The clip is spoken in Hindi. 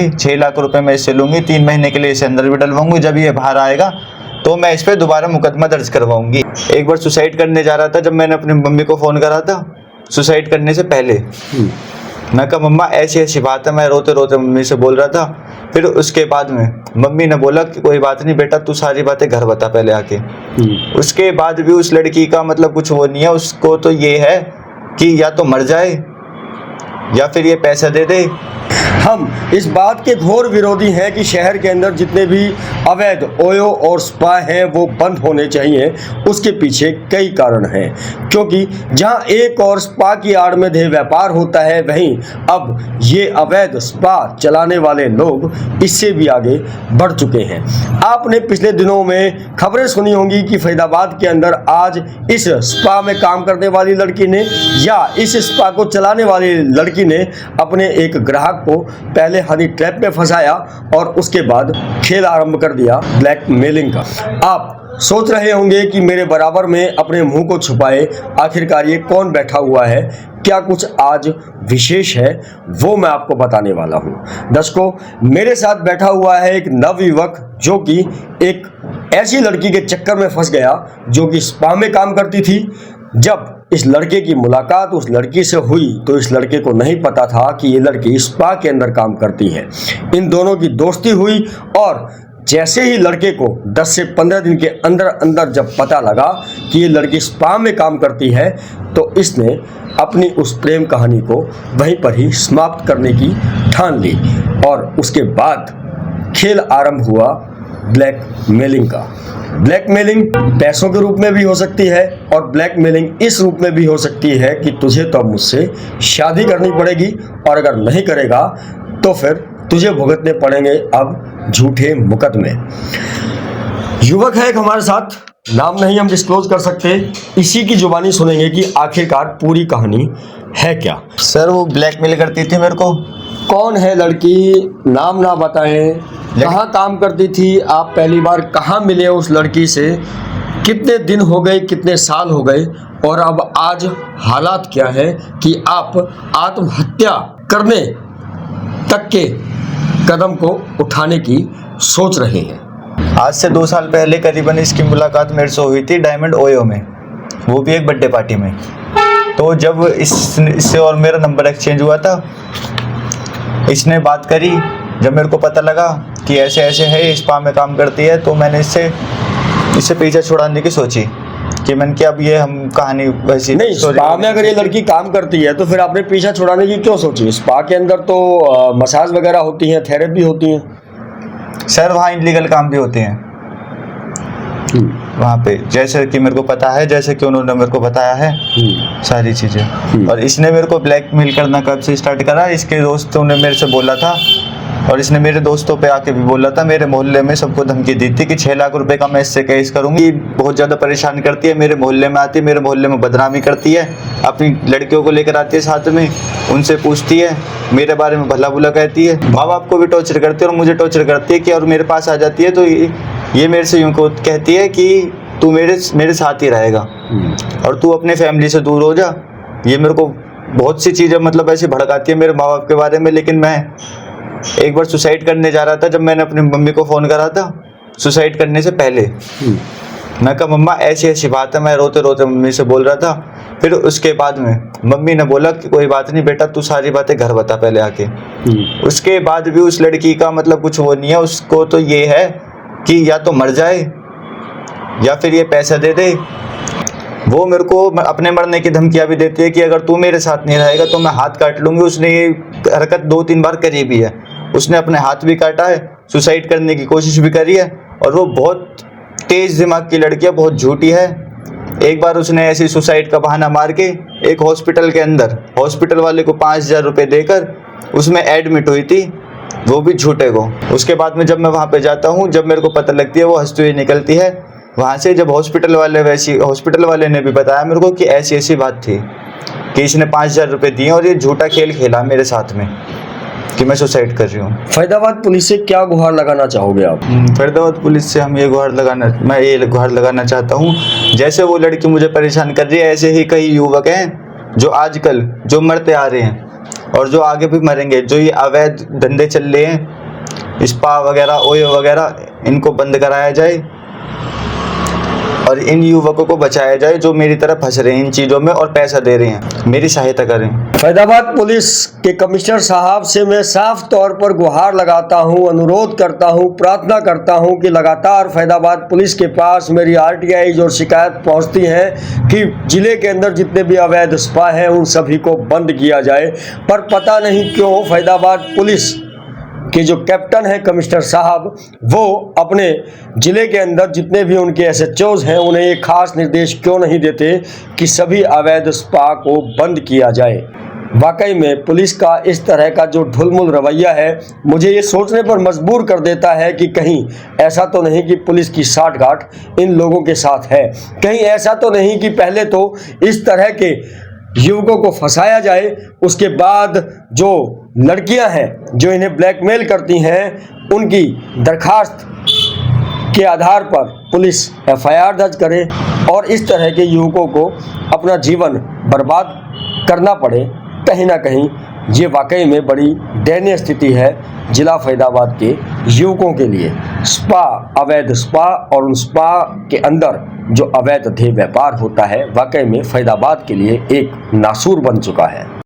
6 लाख रुपए मैं इससे लूंगी, 3 महीने के लिए इसे अंदर भी डलवाऊंगी, जब ये बाहर आएगा तो मैं इस पर दोबारा मुकदमा दर्ज करवाऊंगी। एक बार सुसाइड करने जा रहा था, जब मैंने अपनी मम्मी को फ़ोन करा था सुसाइड करने से पहले, मैं कहा मम्मा ऐसी ऐसी बात है, मैं रोते रोते मम्मी से बोल रहा था। फिर उसके बाद में मम्मी ने बोला कि कोई बात नहीं बेटा, तू सारी बातें घर बता पहले आके। उसके बाद भी उस लड़की का मतलब कुछ वो नहीं है, उसको तो ये है कि या तो मर जाए या फिर ये पैसा दे दे। हम इस बात के घोर विरोधी हैं कि शहर के अंदर जितने भी अवैध ओयो और स्पा हैं वो बंद होने चाहिए। उसके पीछे कई कारण हैं, क्योंकि जहां एक और स्पा की आड़ में देह व्यापार होता है, वहीं अब ये अवैध स्पा चलाने वाले लोग इससे भी आगे बढ़ चुके हैं। आपने पिछले दिनों में खबरें सुनी होंगी कि फरीदाबाद के अंदर आज इस स्पा में काम करने वाली लड़की ने या इस स्पा को चलाने वाली लड़की ने अपने एक ग्राहक को पहले हनी ट्रैप में फंसाया और उसके बाद खेल आरंभ कर दिया ब्लैकमेलिंग का। आप सोच रहे होंगे कि मेरे बराबर में अपने मुंह को छुपाए आखिरकार ये कौन बैठा हुआ है, क्या कुछ आज विशेष है, वो मैं आपको बताने वाला हूं। दर्शकों, मेरे साथ बैठा हुआ है एक नवयुवक जो कि एक ऐसी लड़की के चक्कर में फंस गया जो कि स्पा में काम करती थी। जब इस लड़के की मुलाकात उस लड़की से हुई तो इस लड़के को नहीं पता था कि ये लड़की स्पा के अंदर काम करती है। इन दोनों की दोस्ती हुई और जैसे ही लड़के को 10 से 15 दिन के अंदर अंदर जब पता लगा कि ये लड़की स्पा में काम करती है तो इसने अपनी उस प्रेम कहानी को वहीं पर ही समाप्त करने की ठान ली और उसके बाद खेल आरंभ हुआ ब्लैकमेलिंग का। ब्लैकमेलिंग पैसों के रूप में भी हो सकती है और ब्लैकमेलिंग इस रूप में भी हो सकती है कि तुझे तो अब मुझसे शादी करनी पड़ेगी और अगर नहीं करेगा तो फिर तुझे भुगतने पड़ेंगे अब झूठे मुकदमे। युवक है एक हमारे साथ, नाम नहीं हम डिस्क्लोज कर सकते, इसी की जुबानी सुनेंगे कि आखिरकार पूरी कहानी है क्या। सर वो ब्लैकमेल करती थी मेरे को। कौन है लड़की, नाम ना बताएं, कहाँ काम करती थी, आप पहली बार कहाँ मिले उस लड़की से, कितने दिन हो गए, कितने साल हो गए और अब आज हालात क्या है कि आप आत्महत्या करने तक के कदम को उठाने की सोच रहे हैं। आज से 2 साल पहले करीबन इसकी मुलाकात मेरे से हुई थी डायमंड ओयो में, वो भी एक बर्थडे पार्टी में। तो जब इससे और मेरा नंबर एक्सचेंज हुआ था, इसने बात करी, जब मेरे को पता लगा कि ऐसे ऐसे है, स्पा में काम करती है, तो मैंने इससे पीछा छुड़ाने की सोची कि मैंने कि अब ये हम कहानी वैसी नहीं, स्पा में अगर ये लड़की काम करती है तो फिर आपने पीछा छुड़ाने की क्यों सोची? स्पा के अंदर तो मसाज वगैरह होती हैं, थेरेपी होती हैं। सर वहाँ इलीगल काम भी होते हैं वहाँ पे, जैसे कि मेरे को पता है, जैसे कि उन्होंने मेरे को बताया है सारी चीज़ें। और इसने मेरे को ब्लैकमेल करना कब से स्टार्ट करा, इसके दोस्तों ने मेरे से बोला था और इसने मेरे दोस्तों पे आके भी बोला था, मेरे मोहल्ले में सबको धमकी दी थी कि 6 लाख रुपए का मैं इससे केस करूंगी। बहुत ज़्यादा परेशान करती है, मेरे मोहल्ले में आती है, मेरे मोहल्ले में बदनामी करती है, अपनी लड़कियों को लेकर आती है साथ में, उनसे पूछती है, मेरे बारे में भला बुला कहती है, माँ बाप को भी टॉर्चर करती है और मुझे टॉर्चर करती है कि और मेरे पास आ जाती है तो ये मेरे से यूँ को कहती है कि तू मेरे साथ ही रहेगा और तू अपने फैमिली से दूर हो जा। ये मेरे को बहुत सी चीज़ें मतलब ऐसे भड़काती है मेरे माँ बाप के बारे में। लेकिन मैं एक बार सुसाइड करने जा रहा था, जब मैंने अपनी मम्मी को फ़ोन करा था सुसाइड करने से पहले, मैं कहा मम्मा ऐसी ऐसी बात है, मैं रोते रोते मम्मी से बोल रहा था। फिर उसके बाद में मम्मी ने बोला कि कोई बात नहीं बेटा, तू सारी बातें घर बता पहले आके। उसके बाद भी उस लड़की का मतलब कुछ वो नहीं है, उसको तो ये है कि या तो मर जाए या फिर ये पैसा दे दे। वो मेरे को अपने मरने की धमकियाँ भी देती है कि अगर तू मेरे साथ नहीं रहेगा तो मैं हाथ काट लूँगी। उसने ये हरकत 2-3 बार करी भी है, उसने अपने हाथ भी काटा है, सुसाइड करने की कोशिश भी करी है और वो बहुत तेज़ दिमाग की लड़की है, बहुत झूठी है। एक बार उसने ऐसी सुसाइड का बहाना मार के एक हॉस्पिटल के अंदर हॉस्पिटल वाले को 5000 रुपये देकर उसमें एडमिट हुई थी, वो भी झूठे को। उसके बाद में जब मैं वहाँ पे जाता हूँ, जब मेरे को पता लगती है, वो हंसती हुई निकलती है वहाँ से। जब हॉस्पिटल वाले ने भी बताया मेरे को कि ऐसी ऐसी बात थी कि इसने 5000 रुपये दिए और ये झूठा खेल खेला मेरे साथ में कि मैं सुसाइड कर रही हूँ। फरीदाबाद पुलिस से क्या गुहार लगाना चाहोगे आप? फरीदाबाद पुलिस से मैं ये गुहार लगाना चाहता हूँ, जैसे वो लड़की मुझे परेशान कर रही है, ऐसे ही कई युवक हैं जो आजकल जो मरते आ रहे हैं, और जो आगे भी मरेंगे, जो ये अवैध धंधे चल रहे हैं, स्पा वगैरह, ओयो वगैरह, इनको बंद कराया जाए और इन युवकों को बचाया जाए जो मेरी तरह फंस रहे हैं इन चीज़ों में और पैसा दे रहे हैं। मेरी सहायता करें। फैजाबाद पुलिस के कमिश्नर साहब से मैं साफ तौर पर गुहार लगाता हूं, अनुरोध करता हूं, प्रार्थना करता हूं कि लगातार फैजाबाद पुलिस के पास मेरी RTI और शिकायत पहुंचती है कि ज़िले के अंदर जितने भी अवैध स्पा हैं उन सभी को बंद किया जाए, पर पता नहीं क्यों फैजाबाद पुलिस कि जो कैप्टन है कमिश्नर साहब, वो अपने ज़िले के अंदर जितने भी उनके SHOs हैं उन्हें ये खास निर्देश क्यों नहीं देते कि सभी अवैध स्पा को बंद किया जाए। वाकई में पुलिस का इस तरह का जो ढुलमुल रवैया है मुझे ये सोचने पर मजबूर कर देता है कि कहीं ऐसा तो नहीं कि पुलिस की साठगांठ इन लोगों के साथ है, कहीं ऐसा तो नहीं कि पहले तो इस तरह के युवकों को फंसाया जाए, उसके बाद जो लड़कियां हैं जो इन्हें ब्लैकमेल करती हैं उनकी दरखास्त के आधार पर पुलिस FIR दर्ज करे और इस तरह के युवकों को अपना जीवन बर्बाद करना पड़े। कहीं ना कहीं ये वाकई में बड़ी दयनीय स्थिति है जिला फैजाबाद के युवकों के लिए। स्पा, अवैध स्पा और उन स्पा के अंदर जो अवैध व्यापार होता है वाकई में फैजाबाद के लिए एक नासूर बन चुका है।